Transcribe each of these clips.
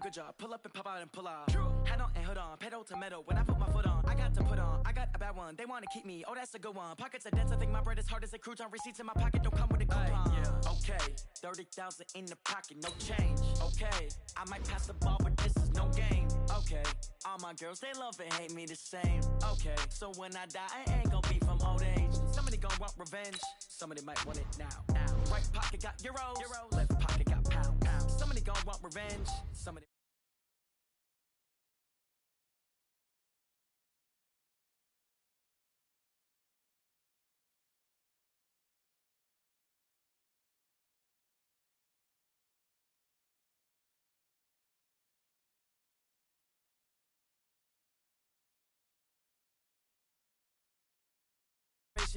good job. Pull up and pop out and pull out. Head on and hood on, pedal to metal. When I put my foot on, I got to put on. I got a bad one, they want to keep me. Oh, that's a good one. Pockets are dense, I think my bread is hard as a crouton. Receipts in my pocket don't come with a coupon. Okay, 30,000 in the pocket, no change. Okay, I might pass the ball, but this is no game. Okay, all my girls, they love and hate me the same. Okay, so when I die, I ain't gonna be from old age. Somebody gonna want revenge, somebody might want it now. Right pocket got euros, left pocket got pound. Somebody gonna want revenge, somebody.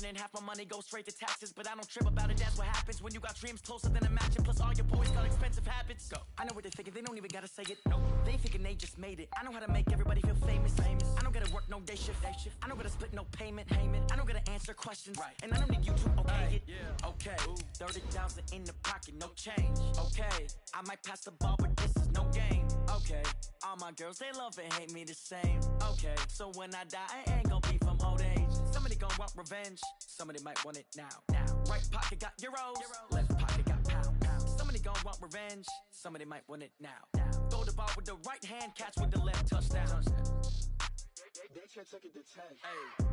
And half my money goes straight to taxes, but I don't trip about it. That's what happens when you got dreams closer than a match, and plus all your boys got expensive habits. Go. I know what they're thinking, they don't even gotta say it. No, they thinking they just made it. I know how to make everybody feel famous. I don't gotta work no day shift. I don't gotta split no payment. I don't gotta answer questions, and I don't need you to okay it. Okay, 30,000 in the pocket, no change. Okay, I might pass the ball, but this is no game. Okay, all my girls, they love and hate me the same. Okay, so when I die, I ain't gonna be from old age. Somebody gonna want revenge, somebody might want it now. Right pocket got euros, left pocket got pound. Somebody gonna want revenge, somebody might want it now. Throw the ball with the right hand, catch with the left, touchdown. They can't take it to 10. Hey.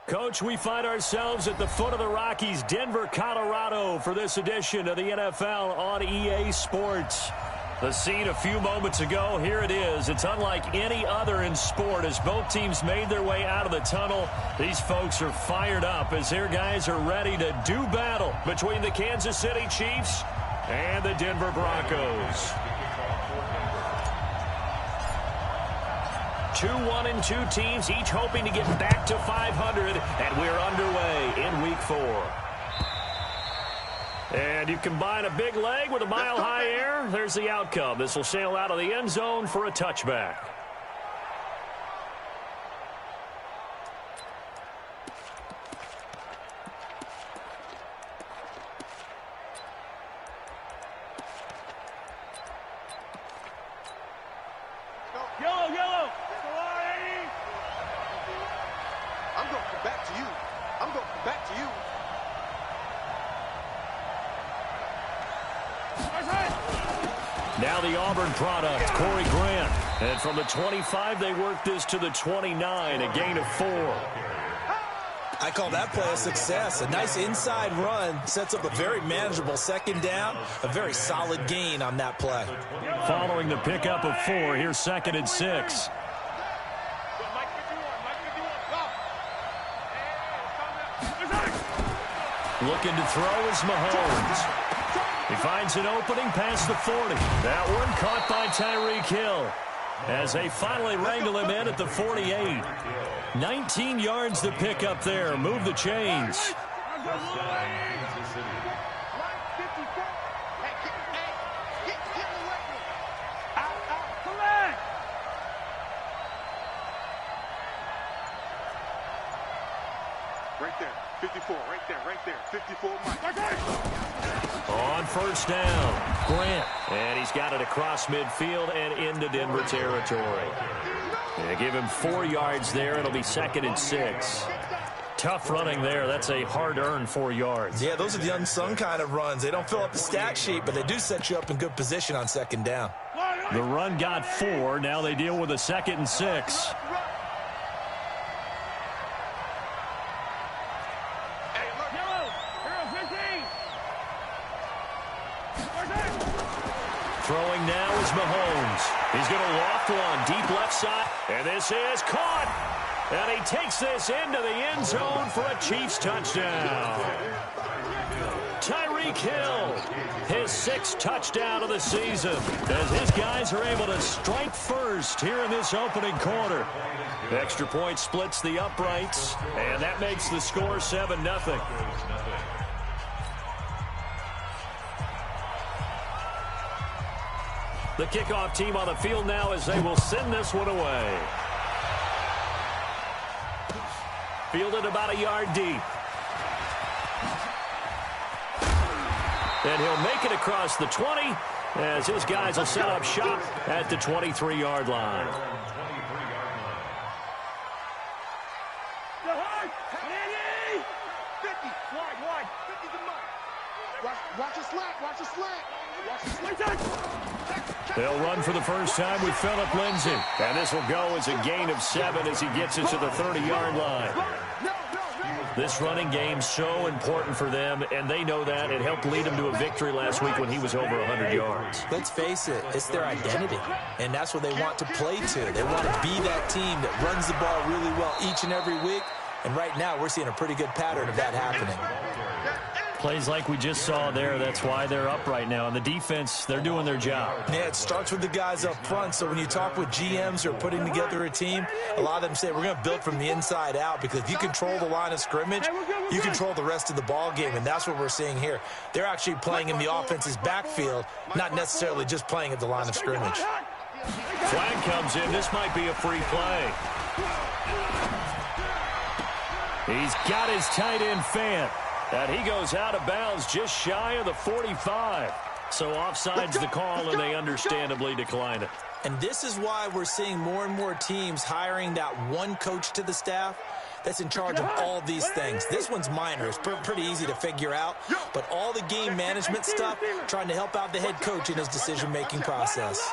Coach, we find ourselves at the foot of the Rockies, Denver, Colorado, for this edition of the NFL on EA Sports. The scene a few moments ago, here it is. It's unlike any other in sport as both teams made their way out of the tunnel. These folks are fired up as their guys are ready to do battle between the Kansas City Chiefs and the Denver Broncos. 2-1-2 teams, each hoping to get back to 500, and we're underway in Week 4. And you combine a big leg with a mile-high air, there's the outcome. This will sail out of the end zone for a touchback. Now the Auburn product, Corey Grant. And from the 25, they work this to the 29, a gain of 4. I call that play a success. A nice inside run sets up a very manageable second down, a very solid gain on that play. Following the pickup of 4, here's 2nd and 6. Looking to throw is Mahomes. He finds an opening past the 40. That one caught by Tyreek Hill as they finally wrangle him in at the 48. 19 yards to pick up there. Move the chains. Right there, 54, right there, 54, Mike. On first down, Grant. And he's got it across midfield and into Denver territory. They give him 4 yards there. It'll be 2nd and 6. Tough running there. That's a hard-earned 4 yards. Yeah, those are the unsung kind of runs. They don't fill up the stat sheet, but they do set you up in good position on second down. The run got 4. Now they deal with a 2nd and 6. Throwing now is Mahomes. He's going to loft one deep left side. And this is caught. And he takes this into the end zone for a Chiefs touchdown. Tyreek Hill, his 6th touchdown of the season, as his guys are able to strike first here in this opening quarter. Extra point splits the uprights, and that makes the score 7-0. The kickoff team on the field now as they will send this one away. Fielded about a yard deep. And he'll make it across the 20 as his guys will set up shop at the 23-yard line. Watch the slant. Watch the slant. They'll run for the first time with Phillip Lindsay. And this will go as a gain of 7 as he gets it to the 30-yard line. This running game so important for them, and they know that. It helped lead them to a victory last week when he was over 100 yards. Let's face it, it's their identity, and that's what they want to play to. They want to be that team that runs the ball really well each and every week, and right now we're seeing a pretty good pattern of that happening. Plays like we just saw there, that's why they're up right now. And the defense, they're doing their job. Yeah, it starts with the guys up front. So when you talk with GMs who are putting together a team, a lot of them say we're going to build from the inside out, because if you control the line of scrimmage, you control the rest of the ball game, and that's what we're seeing here. They're actually playing in the offense's backfield, not necessarily just playing at the line of scrimmage. Flag comes in. This might be a free play. He's got his tight end Fant. And he goes out of bounds just shy of the 45. So offside's the call, and they understandably decline it. And this is why we're seeing more and more teams hiring that one coach to the staff that's in charge of all these things. This one's minor. It's pretty easy to figure out. But all the game management stuff, trying to help out the head coach in his decision-making process.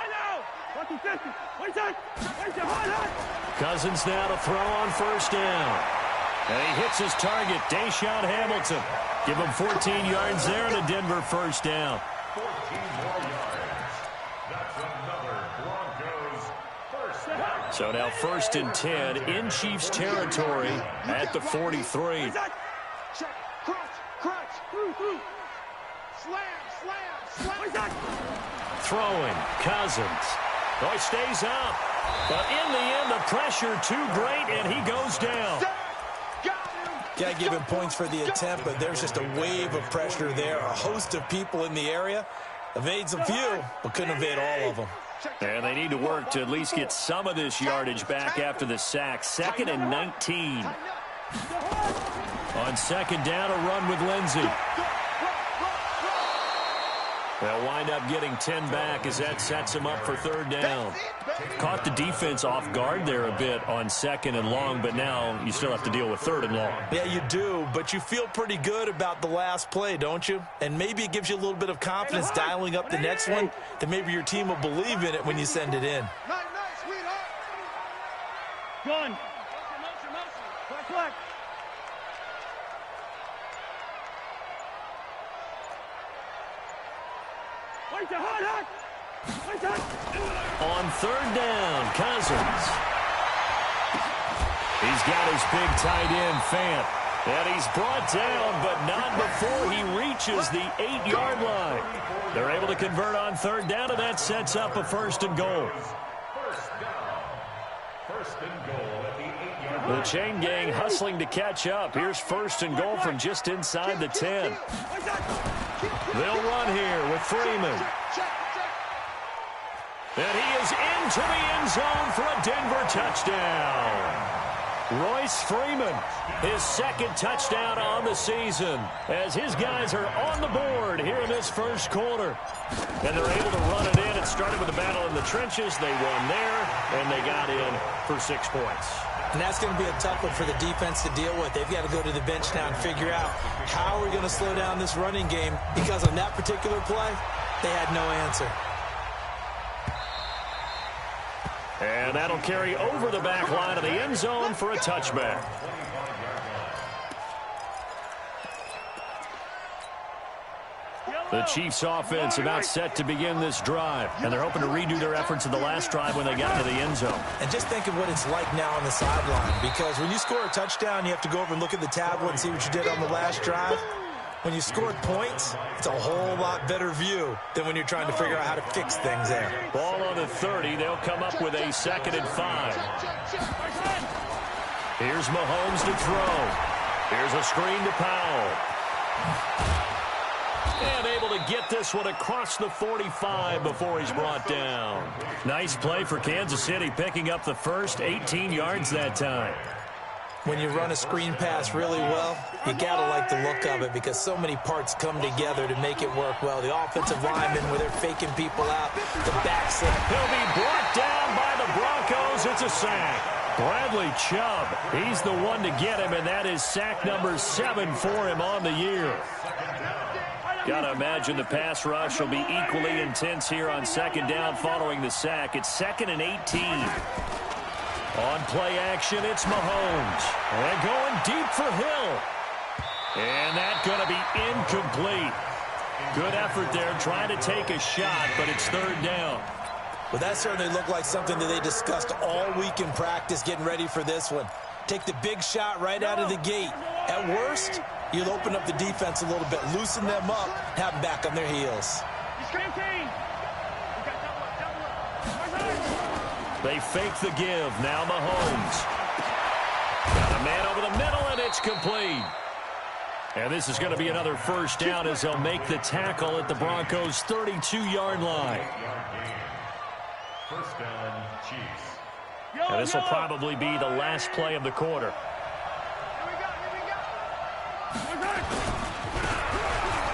Cousins now to throw on first down. And he hits his target, Deshaun Hamilton. Give him 14 yards there and a Denver first down. 14 more yards. That's another Broncos first down. So now 1st and 10 in Chiefs territory at the 43. Check. Crunch. Slam. Throwing, Cousins. Oh, he stays up. But in the end, the pressure too great, and he goes down. Got to give him points for the attempt, but there's just a wave of pressure there. A host of people in the area. Evades a few, but couldn't evade all of them. And they need to work to at least get some of this yardage back after the sack. 2nd and 19. On 2nd down, a run with Lindsay. They'll wind up getting 10 back as that sets them up for 3rd down. Caught the defense off guard there a bit on 2nd and long, but now you still have to deal with 3rd and long. Yeah, you do, but you feel pretty good about the last play, don't you? And maybe it gives you a little bit of confidence dialing up the next one, that maybe your team will believe in it when you send it in. Gun. Flag. On 3rd down, Cousins. He's got his big tight end, Fant. And he's brought down, but not before he reaches the 8-yard line. They're able to convert on 3rd down, and that sets up a 1st and goal. First and goal at the 8-yard line. The chain gang hustling to catch up. Here's 1st and goal from just inside the 10. They'll run here with Freeman. And he is into the end zone for a Denver touchdown. Royce Freeman, his 2nd touchdown on the season, as his guys are on the board here in this 1st quarter. And they're able to run it in. It started with a battle in the trenches. They won there, and they got in for 6 points. And that's going to be a tough one for the defense to deal with. They've got to go to the bench now and figure out how are we going to slow down this running game, because on that particular play, they had no answer. And that'll carry over the back line of the end zone for a touchback. The Chiefs offense about set to begin this drive, and they're hoping to redo their efforts in the last drive when they got to the end zone. And just think of what it's like now on the sideline, because when you score a touchdown, you have to go over and look at the tablet and see what you did on the last drive. When you scored points, it's a whole lot better view than when you're trying to figure out how to fix things there. Ball on the 30. They'll come up with a 2nd and 5. Here's Mahomes to throw. Here's a screen to Powell. And able to get this one across the 45 before he's brought down. Nice play for Kansas City, picking up the first 18 yards that time. When you run a screen pass really well, you got to like the look of it because so many parts come together to make it work well. The offensive linemen, where they're faking people out, the backslip. He'll be brought down by the Broncos. It's a sack. Bradley Chubb, he's the one to get him, and that is sack number 7 for him on the year. Got to imagine the pass rush will be equally intense here on second down following the sack. It's 2nd and 18. On play action, it's Mahomes. And going deep for Hill. And that's going to be incomplete. Good effort there trying to take a shot, but it's 3rd down. Well, that certainly looked like something that they discussed all week in practice getting ready for this one. Take the big shot right out of the gate. At worst, you'll open up the defense a little bit, loosen them up, have them back on their heels. They fake the give. Now Mahomes. Got a man over the middle, and it's complete. And this is going to be another first down as they'll make the tackle at the Broncos' 32-yard line. First down, Chiefs. And this will probably be the last play of the quarter.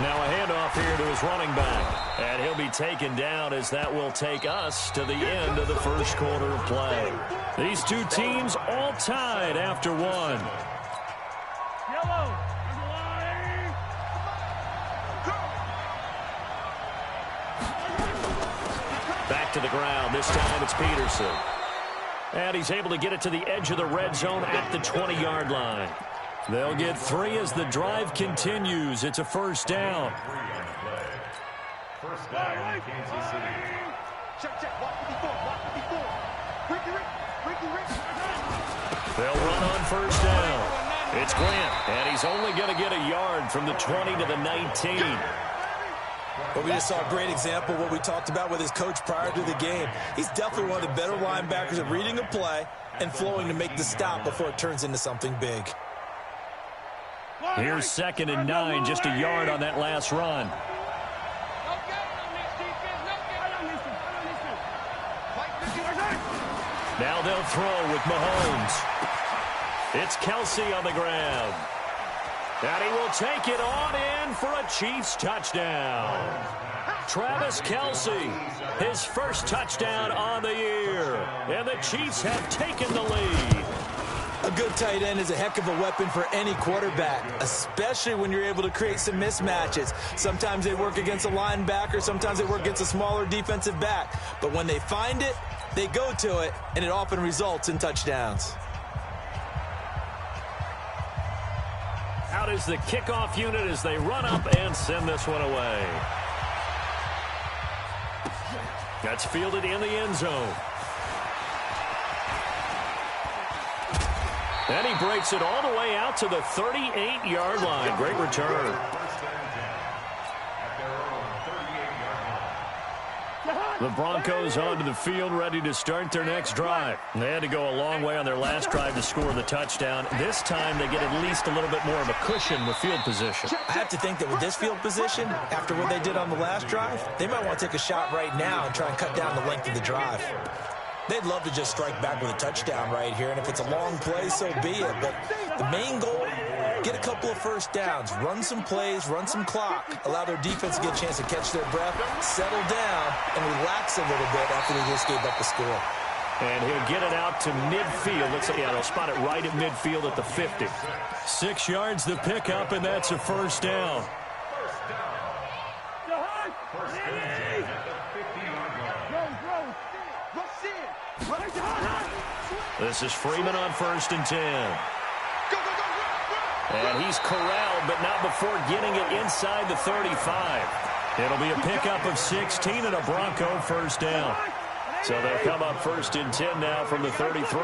Now a handoff here to his running back. And he'll be taken down as that will take us to the end of the first quarter of play. These two teams all tied after one. Back to the ground. This time it's Peterson. And he's able to get it to the edge of the red zone at the 20-yard line. They'll get 3 as the drive continues. It's a first down. First down, Kansas City. They'll run on first down. It's Grant, and he's only going to get a yard from the 20 to the 19. Well, we just saw a great example of what we talked about with his coach prior to the game. He's definitely one of the better linebackers at reading a play and flowing to make the stop before it turns into something big. Here's 2nd and 9, just a yard on that last run. Now they'll throw with Mahomes. It's Kelsey on the ground. And he will take it on in for a Chiefs touchdown. Travis Kelsey, his first touchdown on the year. And the Chiefs have taken the lead. A good tight end is a heck of a weapon for any quarterback, especially when you're able to create some mismatches. Sometimes they work against a linebacker, sometimes they work against a smaller defensive back. But when they find it, they go to it, and it often results in touchdowns. Out is the kickoff unit as they run up and send this one away. That's fielded in the end zone. And he breaks it all the way out to the 38-yard line. Great return. The Broncos onto the field, ready to start their next drive. They had to go a long way on their last drive to score the touchdown. This time they get at least a little bit more of a cushion with field position. I have to think that with this field position, after what they did on the last drive, they might want to take a shot right now and try and cut down the length of the drive. They'd love to just strike back with a touchdown right here, and if it's a long play, so be it. But the main goal, get a couple of first downs, run some plays, run some clock, allow their defense to get a chance to catch their breath, settle down, and relax a little bit after they just gave up the score. And he'll get it out to midfield. Looks like, yeah, they'll spot it right at midfield at the 50. 6 yards the pickup, and that's a first down. This is Freeman on 1st and 10. And he's corralled, but not before getting it inside the 35. It'll be a pickup of 16 and a Bronco first down. So they'll come up 1st and 10 now from the 33.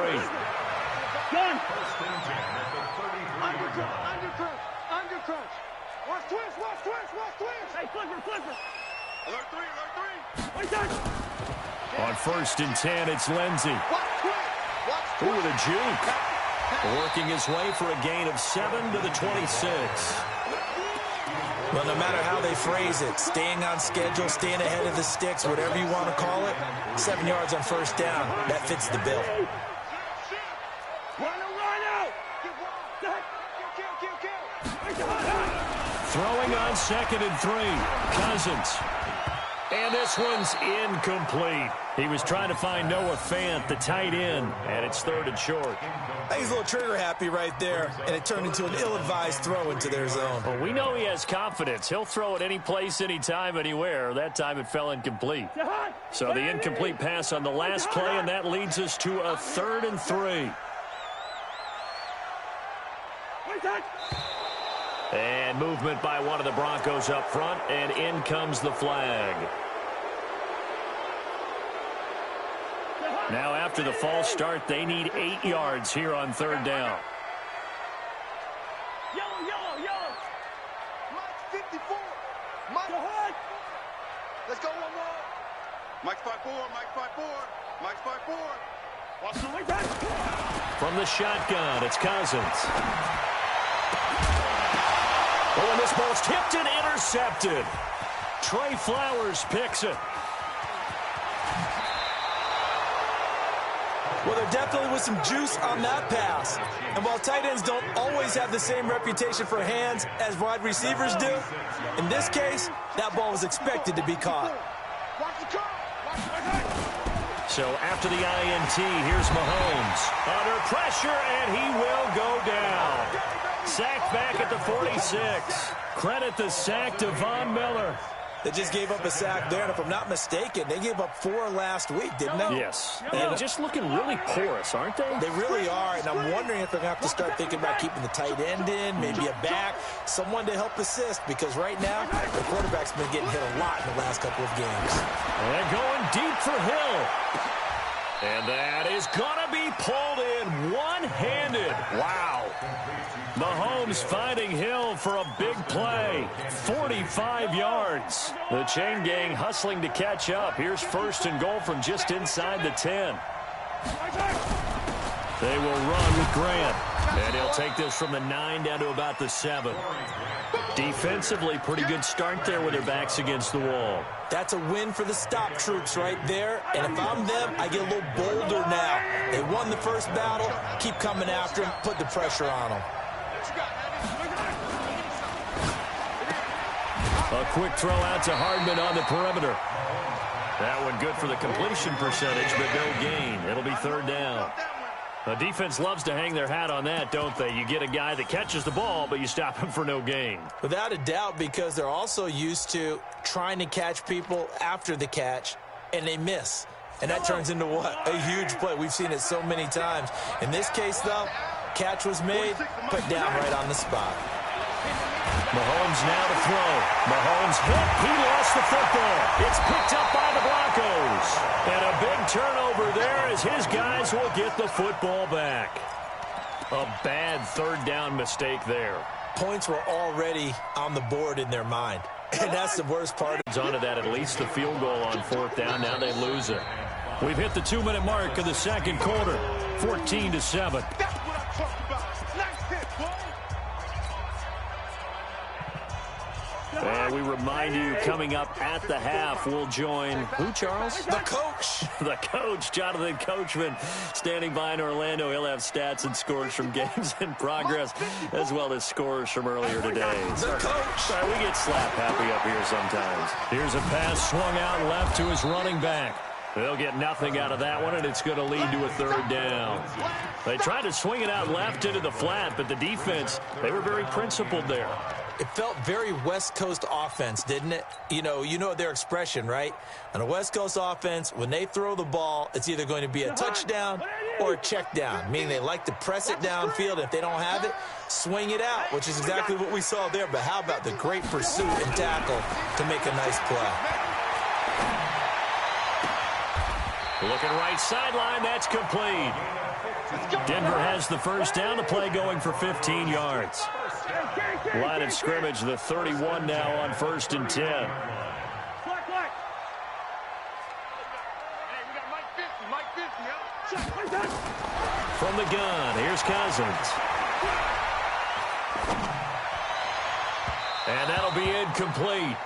Under crunch. Watch twist. Hey, flipper. Alert 3. On 1st and 10, it's Lindsey. Ooh, with a juke. Working his way for a gain of 7 to the 26. Well, no matter how they phrase it, staying on schedule, staying ahead of the sticks, whatever you want to call it, 7 yards on first down, that fits the bill. Throwing on 2nd and 3. Cousins. And this one's incomplete. He was trying to find Noah Fant, the tight end, and it's 3rd and short. I think he's a little trigger happy right there, and it turned into an ill-advised throw into their zone. Well, we know he has confidence. He'll throw it any place, anytime, anywhere. That time it fell incomplete. So the incomplete pass on the last play, and that leads us to a 3rd and 3. And movement by one of the Broncos up front, and in comes the flag. Now after the false start, they need 8 yards here on 3rd down. Yellow. Mike 54. Mike. Let's go one more. Mike's 5-4. Mike's 5-4. From the shotgun, it's Cousins. Oh, and this ball's tipped and intercepted. Trey Flowers picks it. Well, there definitely was some juice on that pass. And while tight ends don't always have the same reputation for hands as wide receivers do, in this case, that ball was expected to be caught. So after the INT, here's Mahomes. Under pressure, and he will go down. Sacked back at the 46. Credit the sack to Von Miller. They just gave up a sack there, and if I'm not mistaken, they gave up 4 last week, didn't they? Yes. And just looking really porous, aren't they? They really are, and I'm wondering if they're going to have to start thinking about keeping the tight end in, maybe a back, someone to help assist, because right now, the quarterback's been getting hit a lot in the last couple of games. And going deep for Hill. And that is going to be pulled in one-handed. Wow. Mahomes finding Hill for a big play. 45 yards. The chain gang hustling to catch up. Here's 1st and goal from just inside the 10. They will run with Grant. And he'll take this from the 9 down to about the 7. Defensively, pretty good start there with their backs against the wall. That's a win for the stop troops right there. And if I'm them, I get a little bolder now. They won the first battle. Keep coming after them. Put the pressure on them. A quick throw out to Hardman on the perimeter. That one good for the completion percentage, but no gain. It'll be 3rd down. The defense loves to hang their hat on that, don't they? You get a guy that catches the ball, but you stop him for no gain. Without a doubt, because they're also used to trying to catch people after the catch, and they miss. And that turns into what? A huge play. We've seen it so many times. In this case, though, catch was made, put down right on the spot. Mahomes now to throw. Mahomes hit. He lost the football. It's picked up by the Broncos. And a big turnover there as his guys will get the football back. A bad 3rd down mistake there. Points were already on the board in their mind. And that's the worst part. Onto that, at least the field goal on 4th down. Now they lose it. We've hit the 2-minute mark of the 2nd quarter. 14-7. And we remind you, coming up at the half, we'll join who, Charles? The coach. The coach, Jonathan Coachman, standing by in Orlando. He'll have stats and scores from games in progress, as well as scores from earlier today. The coach. Sorry, we get slap happy up here sometimes. Here's a pass swung out left to his running back. They'll get nothing out of that one, and it's going to lead to a 3rd down. They tried to swing it out left into the flat, but the defense, they were very principled there. It felt very West Coast offense, didn't it? You know their expression, right? On a West Coast offense, when they throw the ball, it's either going to be a touchdown or a check down, meaning they like to press it downfield. If they don't have it, swing it out, which is exactly what we saw there. But how about the great pursuit and tackle to make a nice play? Looking right sideline, that's complete. Denver has the 1st down, the play going for 15 yards. Line of scrimmage, the 31 now on 1st and 10. From the gun, here's Cousins. And that'll be incomplete.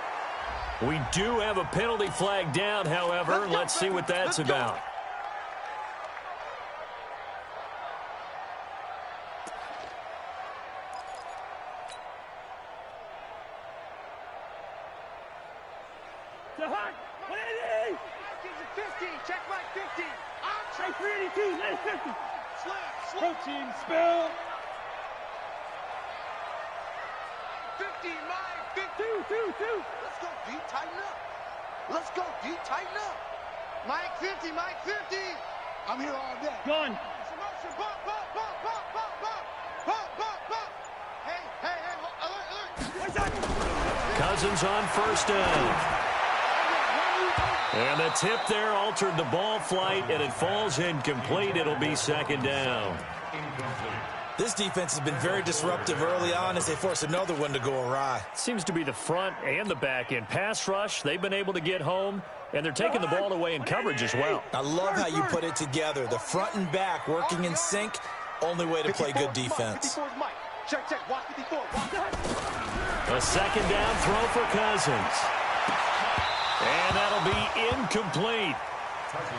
We do have a penalty flag down, however. Let's see what that's about. Check Mike 50. Check 382. 50. Slap. Protein spill. 50, Mike. 52. Let's go, D. Tighten up. Let's go, D. Tighten up. Mike 50. Mike 50. I'm here all day. Gun. Motion. Bump. Hey. Alert. Cousins on first down. And the tip there altered the ball flight, and it falls incomplete. It'll be second down. This defense has been very disruptive early on as they force another one to go awry. Seems to be the front and the back end. Pass rush, they've been able to get home, and they're taking the ball away in coverage as well. I love how you put it together. The front and back working in sync, only way to play good defense. Check. Watch 54. A second down throw for Cousins. And that'll be incomplete.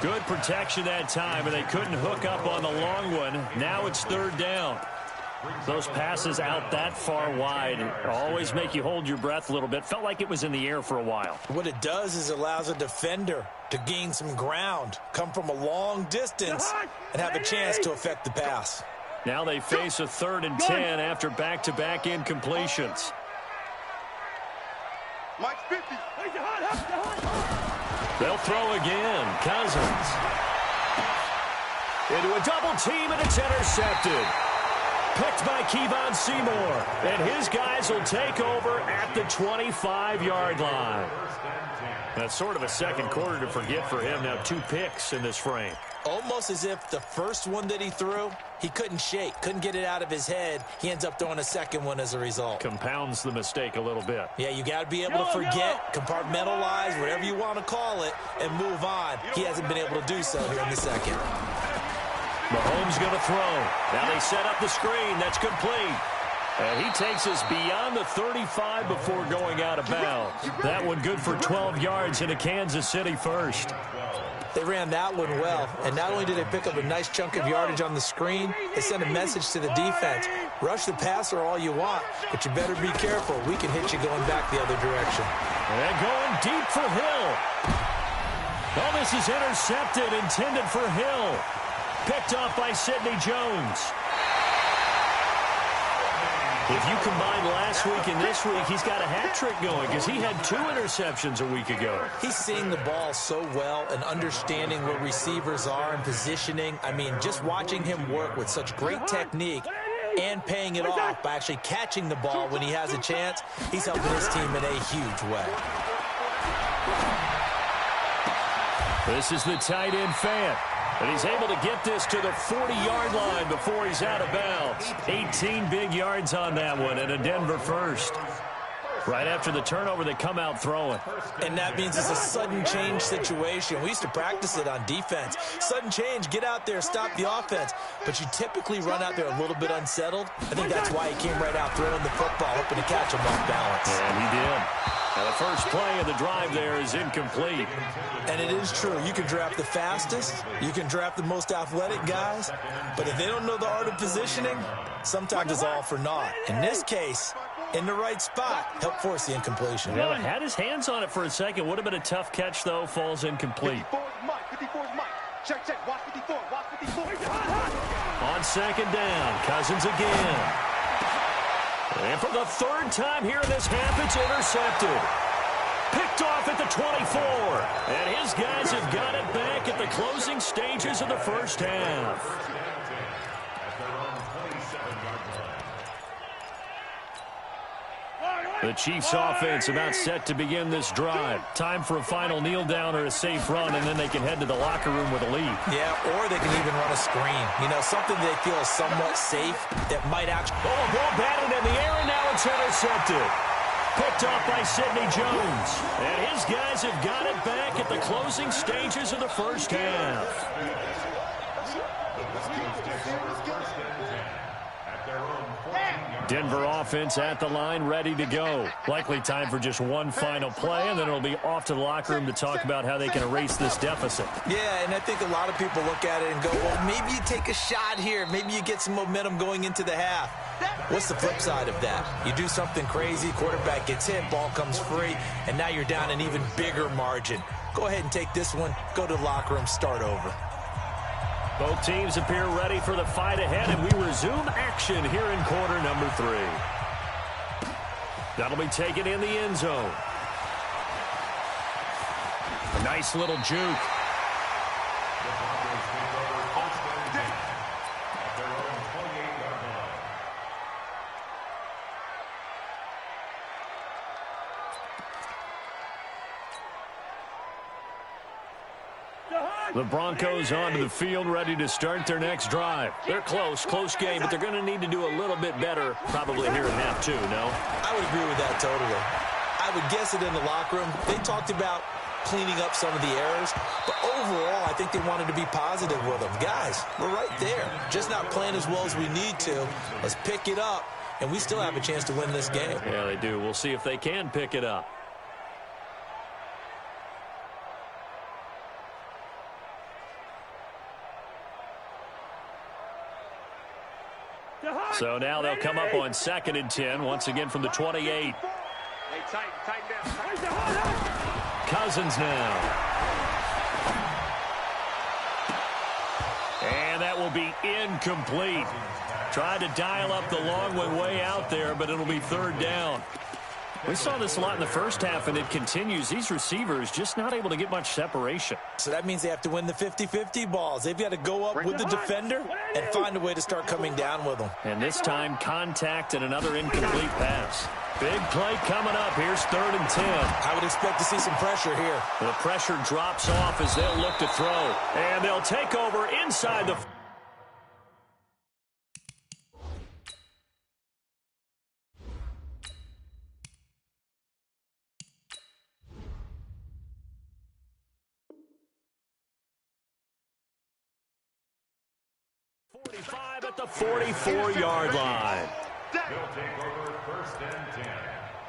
Good protection that time, and they couldn't hook up on the long one. Now it's third down. Those passes out that far wide always make you hold your breath a little bit. Felt like it was in the air for a while. What it does is it allows a defender to gain some ground, come from a long distance, and have a chance to affect the pass. Now they face a 3rd and 10 after back-to-back incompletions. Mike 50. They'll throw again. Cousins. Into a double team, and it's intercepted. Picked by Kevon Seymour. And his guys will take over at the 25-yard line. That's sort of a second quarter to forget for him. Now 2 picks in this frame. Almost as if the first one that he threw, he couldn't shake, couldn't get it out of his head. He ends up throwing a second one as a result. Compounds the mistake a little bit. Yeah, you got to be able to forget, compartmentalize, whatever you want to call it, and move on. He hasn't been able to do so here in the second. Mahomes going to throw. Now they set up the screen. That's complete. And he takes us beyond the 35 before going out of bounds. That one good for 12 yards into Kansas City first. They ran that one well, and not only did they pick up a nice chunk of yardage on the screen, they sent a message to the defense. Rush the passer all you want, but you better be careful. We can hit you going back the other direction. And going deep for Hill. Oh, this is intercepted, intended for Hill. Picked off by Sidney Jones. If you combine last week and this week, he's got a hat trick going because he had 2 interceptions a week ago. He's seeing the ball so well and understanding where receivers are and positioning. I mean, just watching him work with such great technique and paying it off by actually catching the ball when he has a chance, he's helping his team in a huge way. This is the tight end Fant. And he's able to get this to the 40-yard line before he's out of bounds. 18 big yards on that one, and a Denver first. Right after the turnover, they come out throwing. And that means it's a sudden change situation. We used to practice it on defense. Sudden change, get out there, stop the offense. But you typically run out there a little bit unsettled. I think that's why he came right out throwing the football, hoping to catch him off balance. And he did. Now the first play of the drive there is incomplete. And it is true. You can draft the fastest. You can draft the most athletic guys. But if they don't know the art of positioning, sometimes it's all for naught. In this case, in the right spot, help force the incompletion. Yeah, had his hands on it for a second. Would have been a tough catch, though. Falls incomplete. 54 is Mike. Check. Watch 54. On second down, Cousins again. And for the 3rd time here in this half, it's intercepted. Picked off at the 24. And his guys have got it back at the closing stages of the first half. The Chiefs offense about set to begin this drive. Time for a final kneel down or a safe run, and then they can head to the locker room with a lead. Yeah, or they can even run a screen. You know, something they feel is somewhat safe that might actually... Oh, a ball batted in the air, and now it's intercepted. Picked off by Sidney Jones. And his guys have got it back at the closing stages of the first half. Denver offense at the line, ready to go. Likely time for just one final play, and then it'll be off to the locker room to talk about how they can erase this deficit. Yeah, and I think a lot of people look at it and go, well, maybe you take a shot here. Maybe you get some momentum going into the half. What's the flip side of that? You do something crazy, quarterback gets hit, ball comes free, and now you're down an even bigger margin. Go ahead and take this one, go to the locker room, start over. Both teams appear ready for the fight ahead, and we resume action here in quarter number 3. That'll be taken in the end zone. A nice little juke. The Broncos onto the field, ready to start their next drive. They're close game, but they're going to need to do a little bit better probably here in half 2, no? I would agree with that totally. I would guess it in the locker room. They talked about cleaning up some of the errors, but overall, I think they wanted to be positive with them. Guys, we're right there. Just not playing as well as we need to. Let's pick it up, and we still have a chance to win this game. Yeah, they do. We'll see if they can pick it up. So now they'll come up on 2nd and 10, once again from the 28. Hey, tighten down. Cousins now. And that will be incomplete. Tried to dial up the long one way out there, but it'll be 3rd down. We saw this a lot in the first half, and it continues. These receivers just not able to get much separation. So that means they have to win the 50-50 balls. They've got to go up with the defender and find a way to start coming down with them. And this time, contact and another incomplete pass. Big play coming up. Here's 3rd and 10. I would expect to see some pressure here. The pressure drops off as they'll look to throw. And they'll take over inside the... at the 44-yard line. He'll take over 1st and 10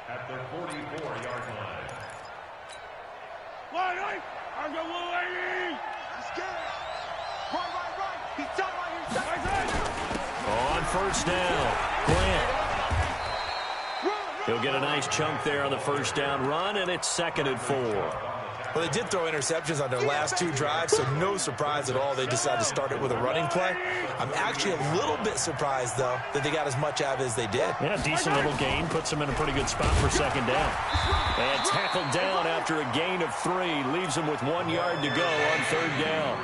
at the 44-yard line. Right. I'm the little lady. Let's get it. Right. He's done right here. On 1st down, Grant. He'll get a nice chunk there on the 1st down run, and it's 2nd and 4. Well, they did throw interceptions on their last 2 drives, so no surprise at all they decided to start it with a running play. I'm actually a little bit surprised, though, that they got as much out of it as they did. Yeah, decent little gain. Puts them in a pretty good spot for 2nd down. And tackled down after a gain of 3. Leaves them with 1 yard to go on 3rd down.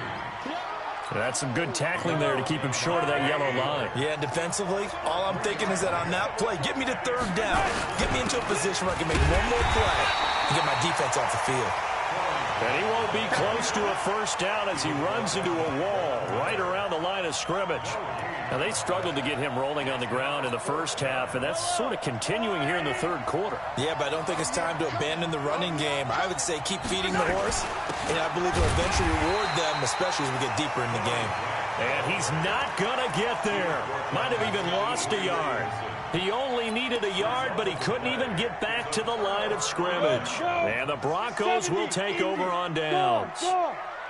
That's some good tackling there to keep him short of that yellow line. Yeah, and defensively, all I'm thinking is that on that play, get me to 3rd down. Get me into a position where I can make one more play and get my defense off the field. And he won't be close to a 1st down as he runs into a wall right around the line of scrimmage. Now, they struggled to get him rolling on the ground in the first half, and that's sort of continuing here in the 3rd quarter. Yeah, but I don't think it's time to abandon the running game. I would say keep feeding the horse, and I believe it'll eventually reward them, especially as we get deeper in the game. And he's not going to get there. Might have even lost a yard. He only needed a yard, but he couldn't even get back to the line of scrimmage. And the Broncos will take over on downs.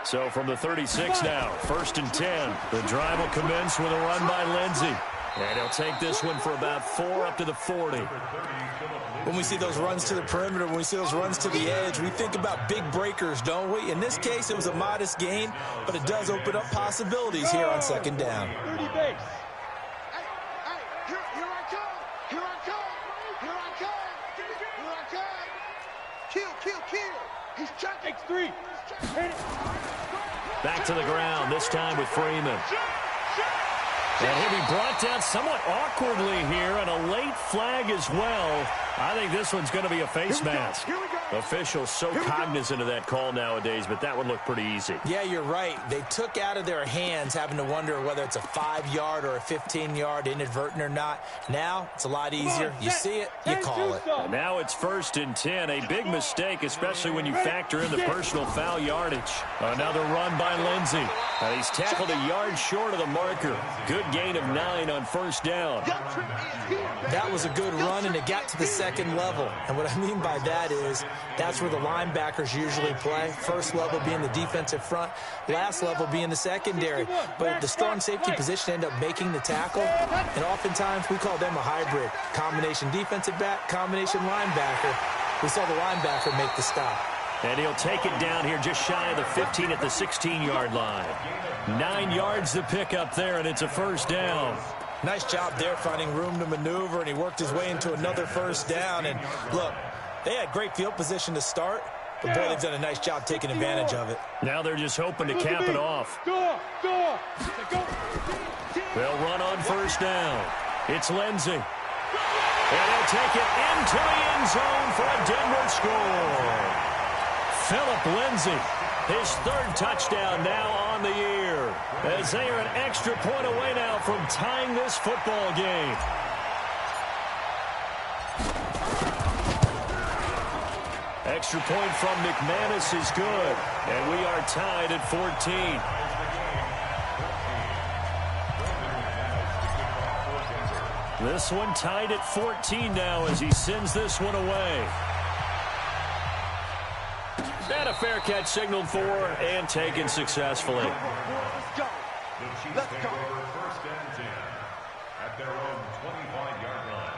So from the 36 now, 1st and 10. The drive will commence with a run by Lindsey. And he'll take this one for about 4 up to the 40. When we see those runs to the perimeter, when we see those runs to the edge, we think about big breakers, don't we? In this case, it was a modest gain, but it does open up possibilities here on 2nd down. 30 base. Kill. He's checking. 3. Back to the ground, this time with Freeman. And he'll be brought down somewhat awkwardly here, and a late flag as well. I think this one's going to be a face mask. Officials so cognizant of that call nowadays, but that one looked pretty easy. Yeah, you're right. They took out of their hands having to wonder whether it's a 5-yard or a 15-yard inadvertent or not. Now, it's a lot easier. You see it, you call it. And now it's 1st and 10. A big mistake, especially when you factor in the personal foul yardage. Another run by Lindsey. He's tackled a yard short of the marker. Good gain of 9 on 1st down. That was a good run, and it got to the 2nd level. And what I mean by that is that's where the linebackers usually play. First level being the defensive front, last level being the secondary. But the strong safety position ended up making the tackle, and oftentimes we call them a hybrid. Combination defensive back, combination linebacker. We saw the linebacker make the stop. And he'll take it down here just shy of the 15 at the 16-yard line. 9 yards to pick up there, and it's a 1st down. Nice job there finding room to maneuver, and he worked his way into another 1st down. And look, they had great field position to start, but boy, they've done a nice job taking advantage of it. Now they're just hoping to cap it off. They'll run on 1st down. It's Lindsey. And he'll take it into the end zone for a Denver score. Philip Lindsey, his 3rd touchdown now on the year, as they are an extra point away now from tying this football game. Extra point from McManus is good, and we are tied at 14. This one tied at 14 now as he sends this one away. And a fair catch signaled for and taken successfully. Let's go. Let's go. 1st and 10 at their own 25-yard line.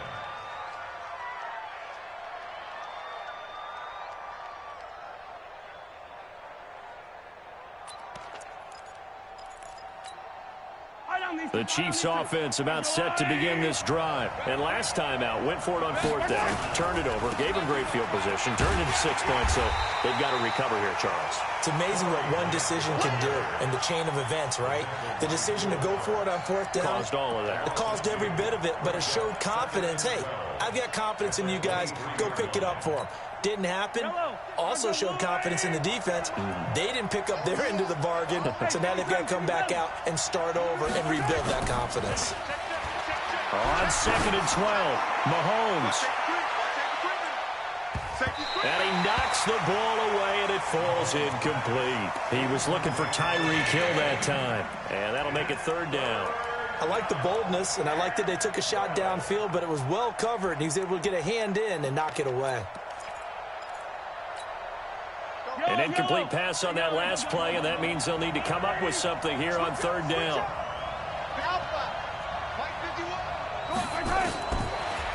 The Chiefs offense about set to begin this drive. And last time out, went for it on 4th down, turned it over, gave them great field position, turned into 6 points, so they've got to recover here, Charles. It's amazing what one decision can do in the chain of events, right? The decision to go for it on 4th down. Caused all of that. It caused every bit of it, but it showed confidence. Hey, I've got confidence in you guys. Go pick it up for them. Didn't happen. Also showed confidence in the defense. They didn't pick up their end of the bargain, so now they've got to come back out and start over and rebuild that confidence. On 2nd and 12, Mahomes. And he knocks the ball away, and it falls incomplete. He was looking for Tyreek Hill that time, and that'll make it 3rd down. I like the boldness, and I like that they took a shot downfield, but it was well covered, and he was able to get a hand in and knock it away. An incomplete pass on that last play, and that means they'll need to come up with something here on 3rd down.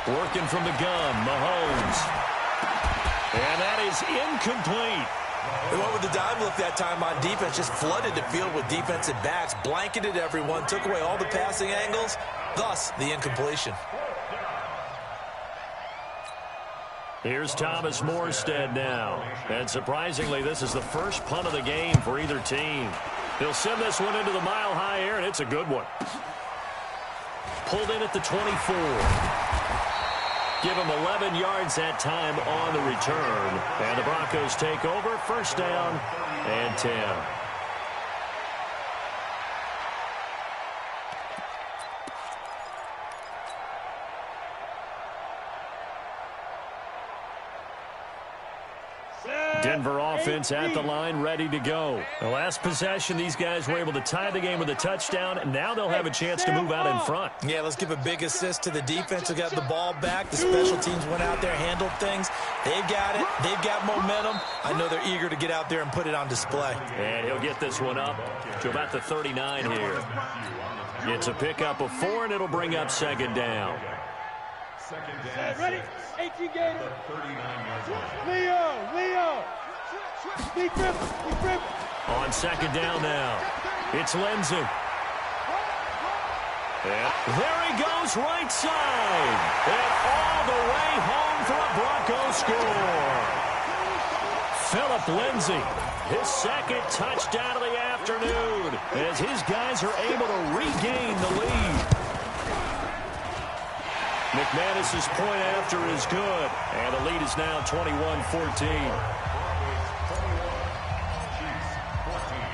Working from the gun, Mahomes. And that is incomplete. They went with the dime look that time on defense, just flooded the field with defensive backs, blanketed everyone, took away all the passing angles, thus the incompletion. Here's Thomas Morstead now. And surprisingly, this is the first punt of the game for either team. He'll send this one into the mile-high air, and it's a good one. Pulled in at the 24. Give him 11 yards that time on the return. And the Broncos take over, 1st down and 10. Denver offense at the line, ready to go. The last possession, these guys were able to tie the game with a touchdown, and now they'll have a chance to move out in front. Yeah, let's give a big assist to the defense who got the ball back. The special teams went out there, handled things. They've got it. They've got momentum. I know they're eager to get out there and put it on display. And he'll get this one up to about the 39 here. It's a pickup of 4, and it'll bring up 2nd down. Ready? 18 Gator. Leo. Big grip. On 2nd down now, it's Lindsey. And there he goes right side. And all the way home for a Broncos score. Philip Lindsey, his 2nd touchdown of the afternoon, as his guys are able to regain the lead. McManus's point after is good, and the lead is now 21-14.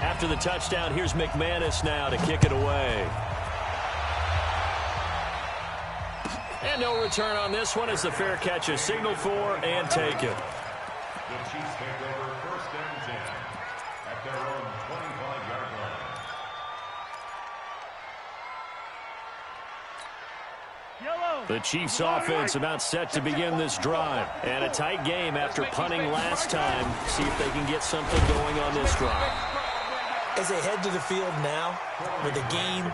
After the touchdown, here's McManus now to kick it away. And no return on this one as the fair catch is signaled for and taken. The Chiefs take over first and 10 at their own 25-yard line. The Chiefs offense about set to begin this drive. And a tight game after punting last time. See if they can get something going on this drive. As they head to the field now, with the game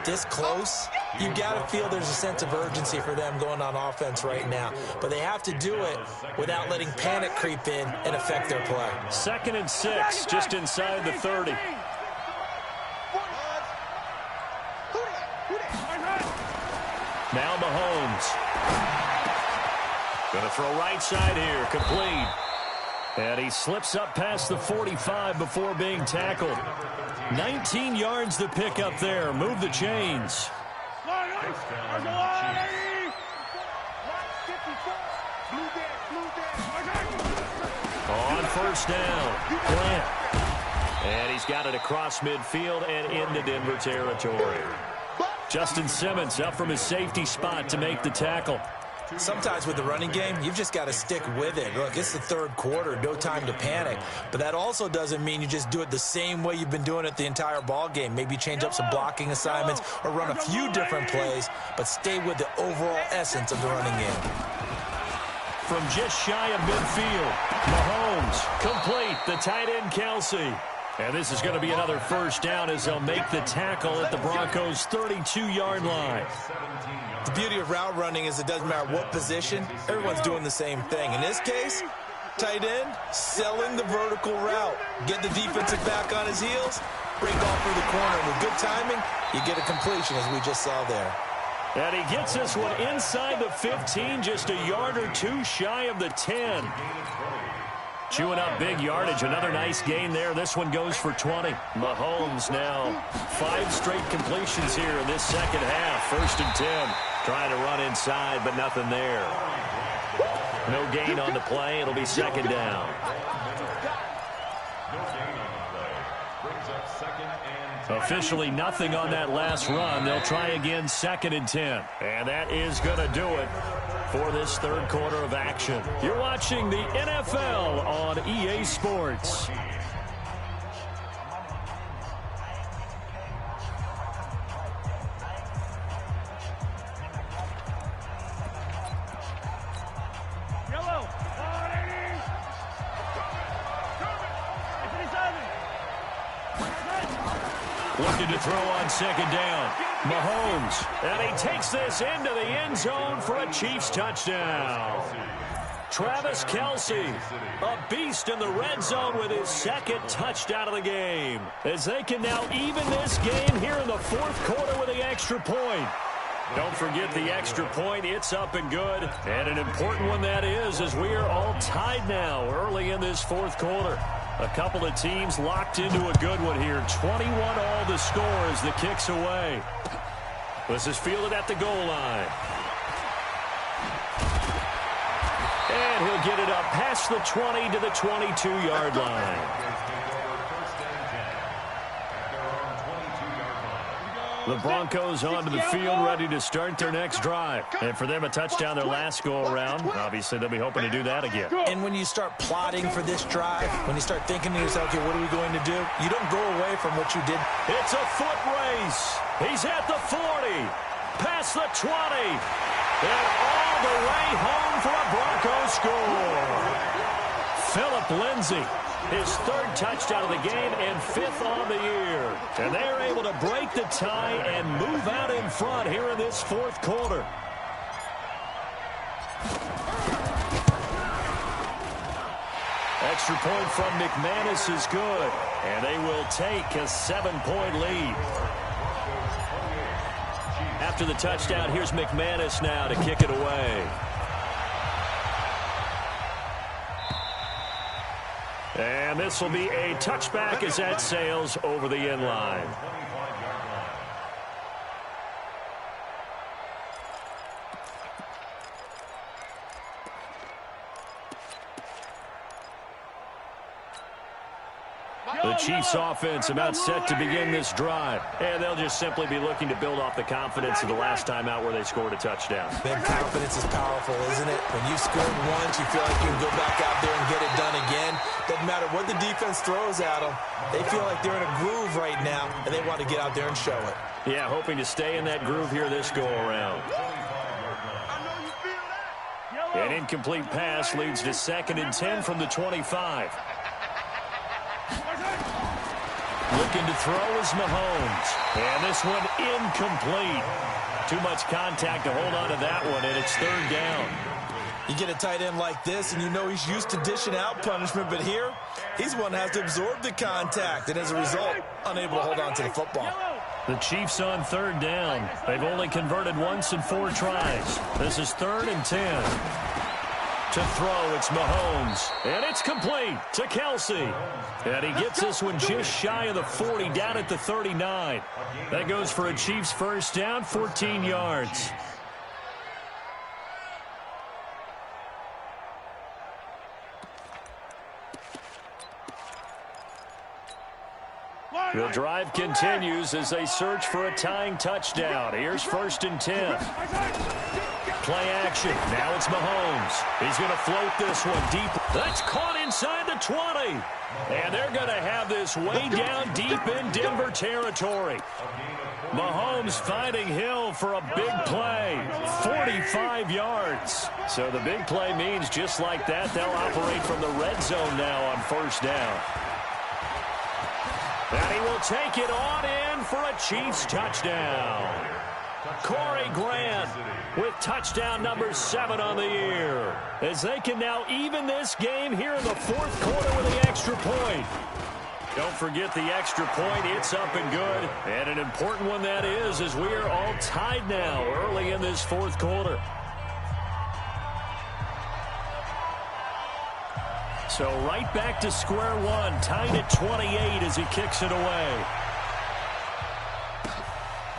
this close, you've got to feel there's a sense of urgency for them going on offense right now. But they have to do it without letting panic creep in and affect their play. 2nd and 6, just inside the 30. Now Mahomes. Going to throw right side here, complete. And he slips up past the 45 before being tackled. 19 yards to pick up there. Move the chains. On first down, Plant. And he's got it across midfield and into Denver territory. Justin Simmons up from his safety spot to make the tackle. Sometimes with the running game, you've just got to stick with it. Look, it's the third quarter, no time to panic. But that also doesn't mean you just do it the same way you've been doing it the entire ball game. Maybe change up some blocking assignments or run a few different plays, but stay with the overall essence of the running game. From just shy of midfield, Mahomes complete, the tight end Kelsey. And this is going to be another first down as they'll make the tackle at the Broncos' 32-yard line. The beauty of route running is it doesn't matter what position, everyone's doing the same thing. In this case, tight end, selling the vertical route. Get the defensive back on his heels, break off through the corner. And with good timing, you get a completion as we just saw there. And he gets this one inside the 15, just a yard or two shy of the 10. Chewing up big yardage. Another nice gain there. This one goes for 20. Mahomes now 5 straight completions here in this second half. 1st and 10. Trying to run inside, but nothing there. No gain on the play. It'll be 2nd down. Officially nothing on that last run. They'll try again 2nd and 10. And that is going to do it for this third quarter of action. You're watching the NFL on EA Sports. Looking to throw on 2nd down. Mahomes. And he takes this into the end zone for a Chiefs touchdown. Travis Kelce, a beast in the red zone with his 2nd touchdown of the game. As they can now even this game here in the 4th quarter with the extra point. Don't forget the extra point. It's up and good. And an important one that is, as we are all tied now early in this 4th quarter. A couple of teams locked into a good one here. 21 all the score as the kick's away. This is fielded at the goal line. And he'll get it up past the 20 to the 22-yard line. The Broncos onto the field, ready to start their next drive. And for them, a touchdown their last go-around. Obviously, they'll be hoping to do that again. And when you start plotting for this drive, when you start thinking to yourself, okay, what are we going to do? You don't go away from what you did. It's a foot race. He's at the 40, past the 20, and all the way home for a Broncos score. Phillip Lindsay. His 3rd touchdown of the game and 5th on the year. And they're able to break the tie and move out in front here in this 4th quarter. Extra point from McManus is good. And they will take a 7-point lead. After the touchdown, here's McManus now to kick it away. And this will be a touchback as that sails over the end line. The Chiefs offense about set to begin this drive. And they'll just simply be looking to build off the confidence of the last time out where they scored a touchdown. Man, confidence is powerful, isn't it? When you've scored once, you feel like you can go back out there and get it done again. Doesn't matter what the defense throws at them. They feel like they're in a groove right now, and they want to get out there and show it. Yeah, hoping to stay in that groove here this go-around. An incomplete pass leads to 2nd and 10 from the 25. Looking to throw is Mahomes. And this one incomplete. Too much contact to hold on to that one, and it's 3rd down. You get a tight end like this, and you know he's used to dishing out punishment, but here, he's one that has to absorb the contact, and as a result, unable to hold on to the football. The Chiefs on 3rd down. They've only converted once in 4 tries. This is 3rd and 10. To throw, it's Mahomes. And it's complete to Kelsey. And he gets this one just shy of the 40, down at the 39. That goes for a Chiefs first down, 14 yards. The drive continues as they search for a tying touchdown. Here's 1st and 10. Play action. Now it's Mahomes. He's going to float this one deep. That's caught inside the 20. And they're going to have this way down deep in Denver territory. Mahomes finding Hill for a big play. 45 yards. So the big play means just like that, they'll operate from the red zone now on 1st down. And he will take it on in for a Chiefs touchdown. Corey Grant with touchdown number 7 on the year. As they can now even this game here in the 4th quarter with the extra point. Don't forget the extra point. It's up and good. And an important one that is, as we are all tied now early in this 4th quarter. So right back to square one, tied at 28 as he kicks it away.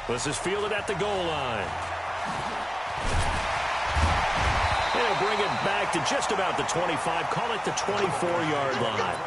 This is fielded at the goal line. They'll bring it back to just about the 25, call it the 24-yard line.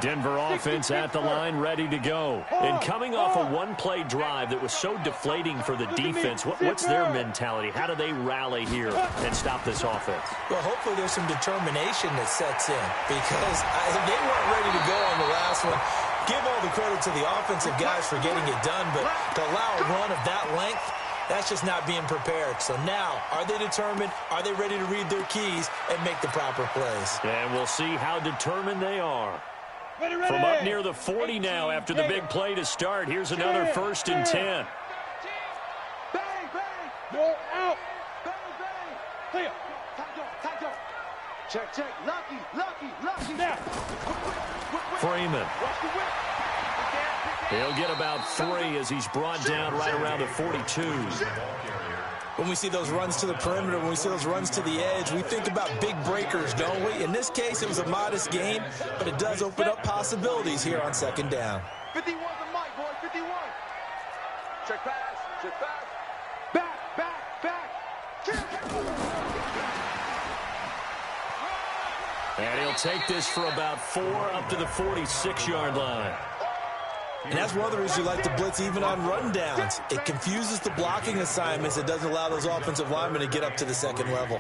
Denver offense at the line, ready to go. And coming off a one-play drive that was so deflating for the defense, what's their mentality? How do they rally here and stop this offense? Well, hopefully there's some determination that sets in because they weren't ready to go on the last one. Give all the credit to the offensive guys for getting it done, but to allow a run of that length, that's just not being prepared. So now, are they determined? Are they ready to read their keys and make the proper plays? And we'll see how determined they are. From up near the 40 now after the big play to start. Here's another 1st and 10. Bang, bang. More out. Bang, bang. Clear. Time go. Check. Lucky. Now. Freeman. He'll get about 3 as he's brought down right around the 42. When we see those runs to the perimeter, when we see those runs to the edge, we think about big breakers, don't we? In this case, it was a modest gain, but it does open up possibilities here on 2nd down. 51 the mic, boy, 51. Check pass. Back. And he'll take this for about 4 up to the 46-yard line. And that's one of the reasons you like to blitz even on rundowns. It confuses the blocking assignments. It doesn't allow those offensive linemen to get up to the 2nd level.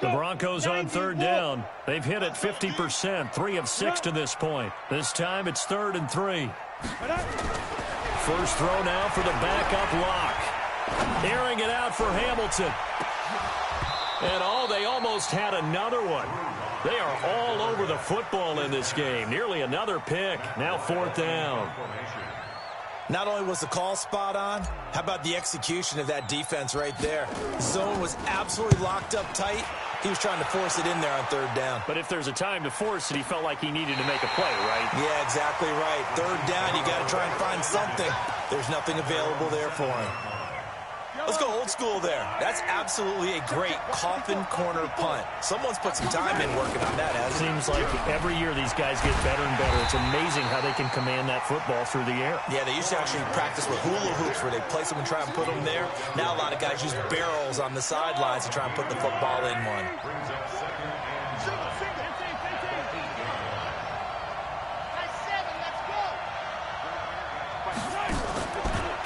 The Broncos on 3rd down. They've hit it 50%, 3 of 6 to this point. This time it's 3rd and 3. First throw now for the backup lock. Airing it out for Hamilton. And they almost had another one. They are all over the football in this game. Nearly another pick. Now 4th down. Not only was the call spot on, how about the execution of that defense right there? The zone was absolutely locked up tight. He was trying to force it in there on 3rd down. But if there's a time to force it, he felt like he needed to make a play, right? Yeah, exactly right. 3rd down, you got to try and find something. There's nothing available there for him. Let's go old school there. That's absolutely a great coffin corner punt. Someone's put some time in working on that, hasn't it? Seems like every year these guys get better and better. It's amazing how they can command that football through the air. Yeah, they used to actually practice with hula hoops where they place them and try and put them there. Now a lot of guys use barrels on the sidelines to try and put the football in one.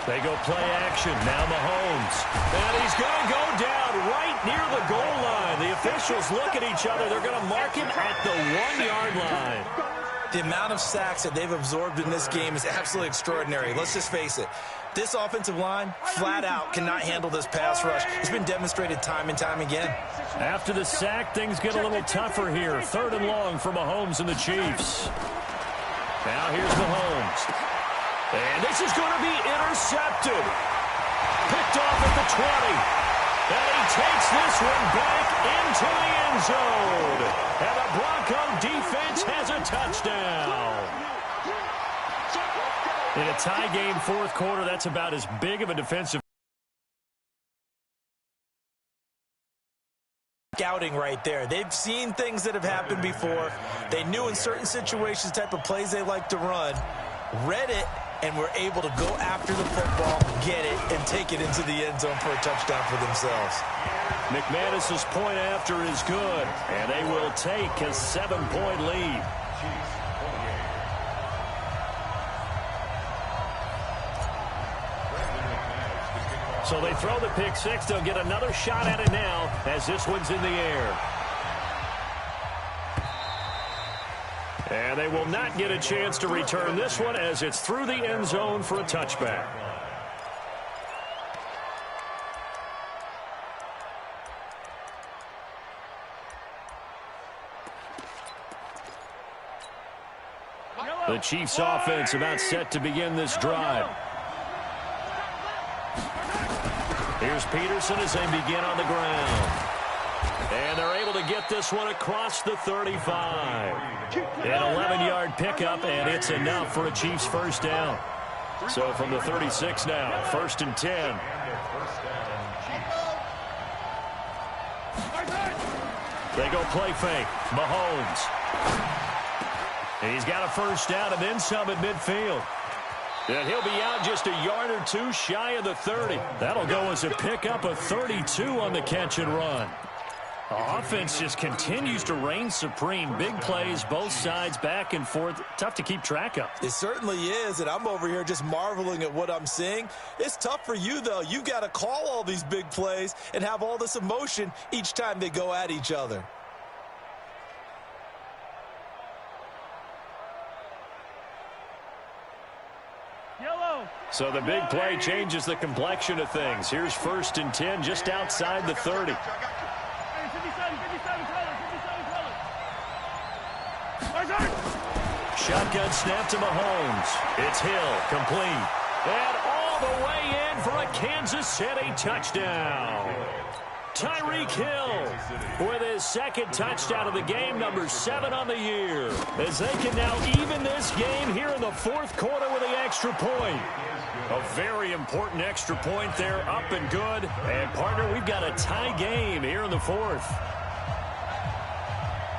They go play action. Now Mahomes. And he's going to go down right near the goal line. The officials look at each other. They're going to mark him at the 1-yard line. The amount of sacks that they've absorbed in this game is absolutely extraordinary. Let's just face it. This offensive line, flat out, cannot handle this pass rush. It's been demonstrated time and time again. After the sack, things get a little tougher here. 3rd and long for Mahomes and the Chiefs. Now here's Mahomes. And this is going to be intercepted. Picked off at the 20. And he takes this one back into the end zone. And the Bronco defense has a touchdown. In a tie game 4th quarter, that's about as big of a defensive scouting right there. They've seen things that have happened before. They knew in certain situations the type of plays they like to run, read it, and were able to go after the football, get it, and take it into the end zone for a touchdown for themselves. McManus's point after is good, and they will take a 7-point lead. So they throw the pick six. They'll get another shot at it now as this one's in the air. And they will not get a chance to return this one as it's through the end zone for a touchback. The Chiefs offense about set to begin this drive. Here's Peterson as they begin on the ground. And they're able to get this one across the 35. An 11-yard pickup, and it's enough for a Chiefs first down. So from the 36 now, 1st and 10. They go play fake. Mahomes. And he's got a first down and then some at midfield. And he'll be out just a yard or two shy of the 30. That'll go as a pickup of 32 on the catch and run. Offense just continues to reign supreme. Big plays, both sides, back and forth. Tough to keep track of. It certainly is, and I'm over here just marveling at what I'm seeing. It's tough for you, though. You've got to call all these big plays and have all this emotion each time they go at each other. So the big play changes the complexion of things. Here's 1st and 10 just outside the 30. Shotgun snap to Mahomes. It's Hill, complete. And all the way in for a Kansas City touchdown. Tyreek Hill with his 2nd touchdown of the game, number 7 on the year. As they can now even this game here in the 4th quarter with the extra point. A very important extra point there, up and good. And, partner, we've got a tie game here in the 4th.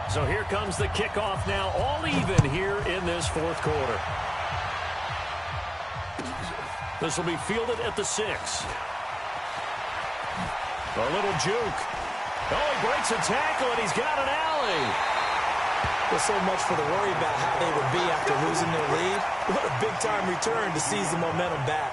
So here comes the kickoff now, all even here in this 4th quarter. This will be fielded at the 6. A little juke. Oh, he breaks a tackle, and he's got an alley. There's so much for the worry about how they would be after losing their lead. What a big-time return to seize the momentum back.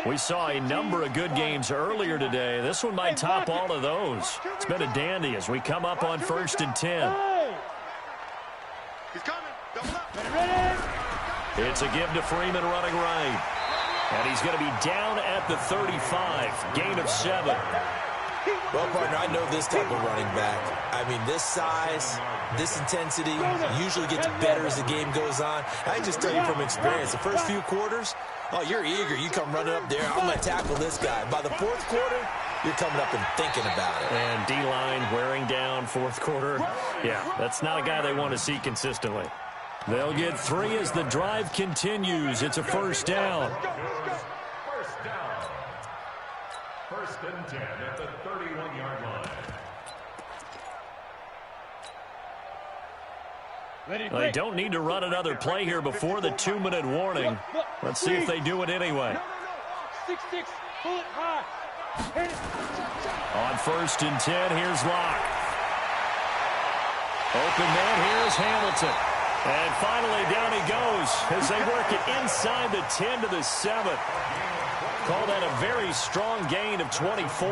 We saw a number of good games earlier today. This one might top all of those. It's been a dandy as we come up on 1st and 10. He's coming. Double up. It's a give to Freeman running right. And he's going to be down at the 35. Gain of 7. Well, partner, I know this type of running back. I mean, this size, this intensity usually gets better as the game goes on. I can just tell you from experience, the first few quarters, oh, you're eager. You come running up there. I'm going to tackle this guy. By the 4th quarter, you're coming up and thinking about it. And D-line wearing down 4th quarter. Yeah, that's not a guy they want to see consistently. They'll get 3 as the drive continues. It's a first down. First down. 1st and 10 at the 31-yard line. They don't need to run another play here before the 2-minute warning. Let's see if they do it anyway. 6-6, pull it high. On 1st and 10, here's Locke. Open man, here's Hamilton. And finally, down he goes as they work it inside the 10 to the 7. Call that a very strong gain of 24.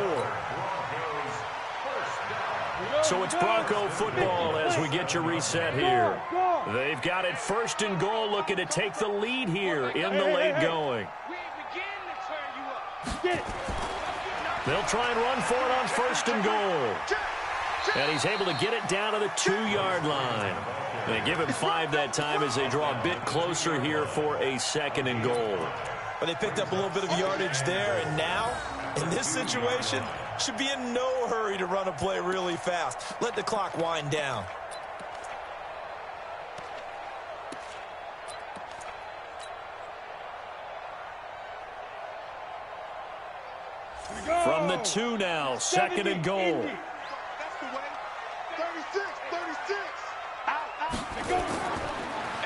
So it's Bronco football as we get you reset here. They've got it first and goal, looking to take the lead here in the late going. They'll try and run for it on first and goal. And he's able to get it down to the 2-yard line. They give him 5 that time as they draw a bit closer here for a second and goal. But they picked up a little bit of yardage there, and now, in this situation, should be in no hurry to run a play really fast. Let the clock wind down. From the 2 now, second and goal.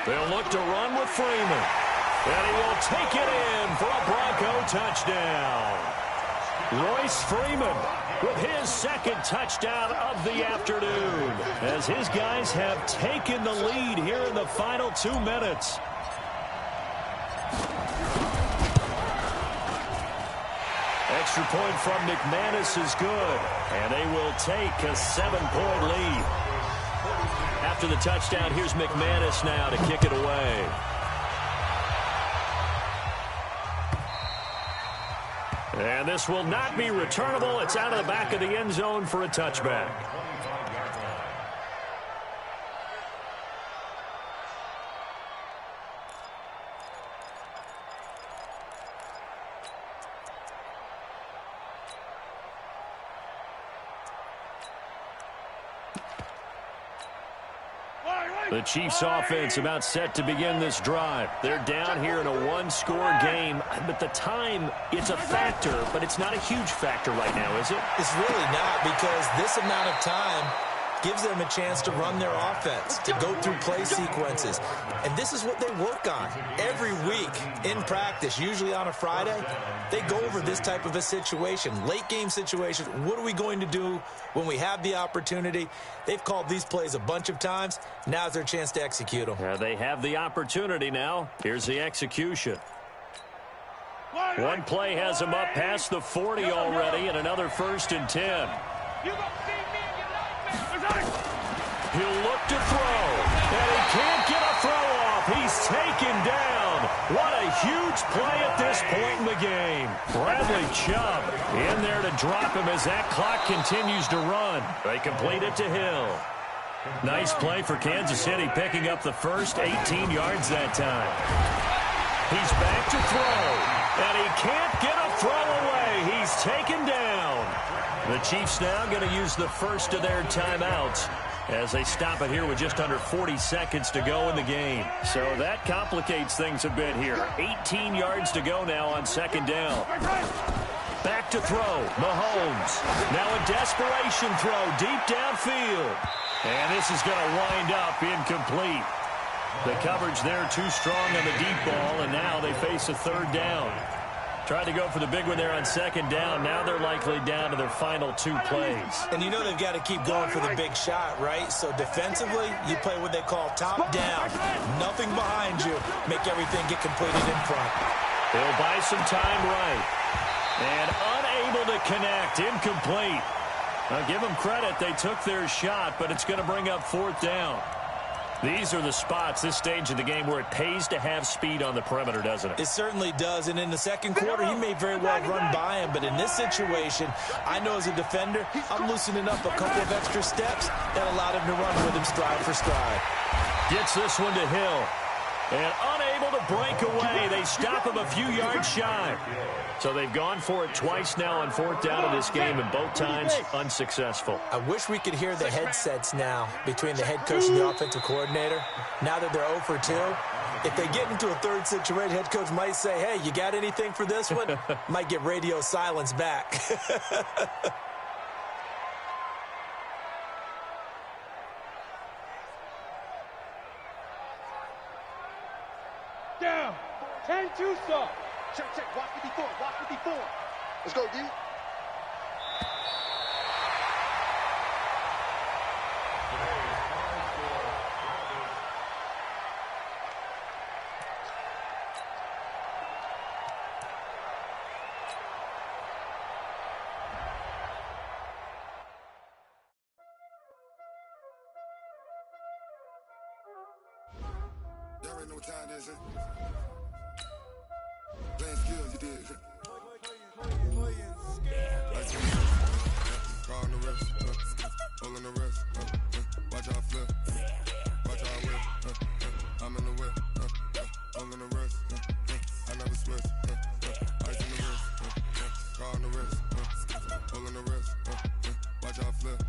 They'll look to run with Freeman. And he will take it in for a Bronco touchdown. Royce Freeman with his second touchdown of the afternoon as his guys have taken the lead here in the final 2 minutes. Extra point from McManus is good, and they will take a 7-point lead. After the touchdown, here's McManus now to kick it away. And this will not be returnable. It's out of the back of the end zone for a touchback. The Chiefs offense about set to begin this drive. They're down here in a 1-score game, but the time, it's a factor, but it's not a huge factor right now, is it? It's really not, because this amount of time gives them a chance to run their offense, to go through play sequences. And this is what they work on every week in practice, usually on a Friday. They go over this type of a situation, late game situation. What are we going to do when we have the opportunity? They've called these plays a bunch of times. Now's their chance to execute them. They have the opportunity now. Here's the execution. One play has them up past the 40 already, and another 1st and 10. He'll look to throw, and he can't get a throw off. He's taken down. What a huge play at this point in the game. Bradley Chubb in there to drop him as that clock continues to run. They complete it to Hill. Nice play for Kansas City, picking up the first 18 yards that time. He's back to throw, and he can't get a throw away. He's taken down. The Chiefs now going to use the first of their timeouts as they stop it here with just under 40 seconds to go in the game. So that complicates things a bit here. 18 yards to go now on second down. Back to throw, Mahomes. Now a desperation throw deep downfield. And this is going to wind up incomplete. The coverage there too strong on the deep ball, and now they face a 3rd down. Tried to go for the big one there on second down. Now they're likely down to their final 2 plays. And you know they've got to keep going for the big shot, right? So defensively, you play what they call top down. Nothing behind you. Make everything get completed in front. They'll buy some time right. And unable to connect. Incomplete. Now give them credit. They took their shot, but it's going to bring up 4th down. These are the spots, this stage of the game, where it pays to have speed on the perimeter, doesn't it? It certainly does, and in the second quarter, he may very well run by him, but in this situation, I know as a defender, I'm loosening up a couple of extra steps that allowed him to run with him stride for stride. Gets this one to Hill. And unable to break away. They stop him a few yards shy. So they've gone for it twice now on 4th down in this game, and both times unsuccessful. I wish we could hear the headsets now between the head coach and the offensive coordinator. Now that they're 0 for 2, if they get into a 3rd situation, head coach might say, hey, you got anything for this one? Might get radio silence back. Down. 10-2 stop. Check. Watch 54. Let's go, D. Y'all already know what time it is, Playing skills, you did. Call on the rest, hold on the rest, watch out flip, watch out whip, I'm in the whip, hold on the rest, I never switch, ice in the wrist, call on the rest, hold on the rest, watch out flip,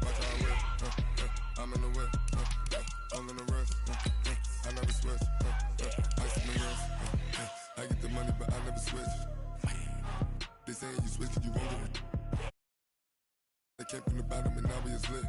watch out whip, I'm in the whip, hold on the rest, I never switch, ice in the wrist, I get the money but I never switch. They saying you switch 'cause you won't get it. They came from the bottom and now we is lit.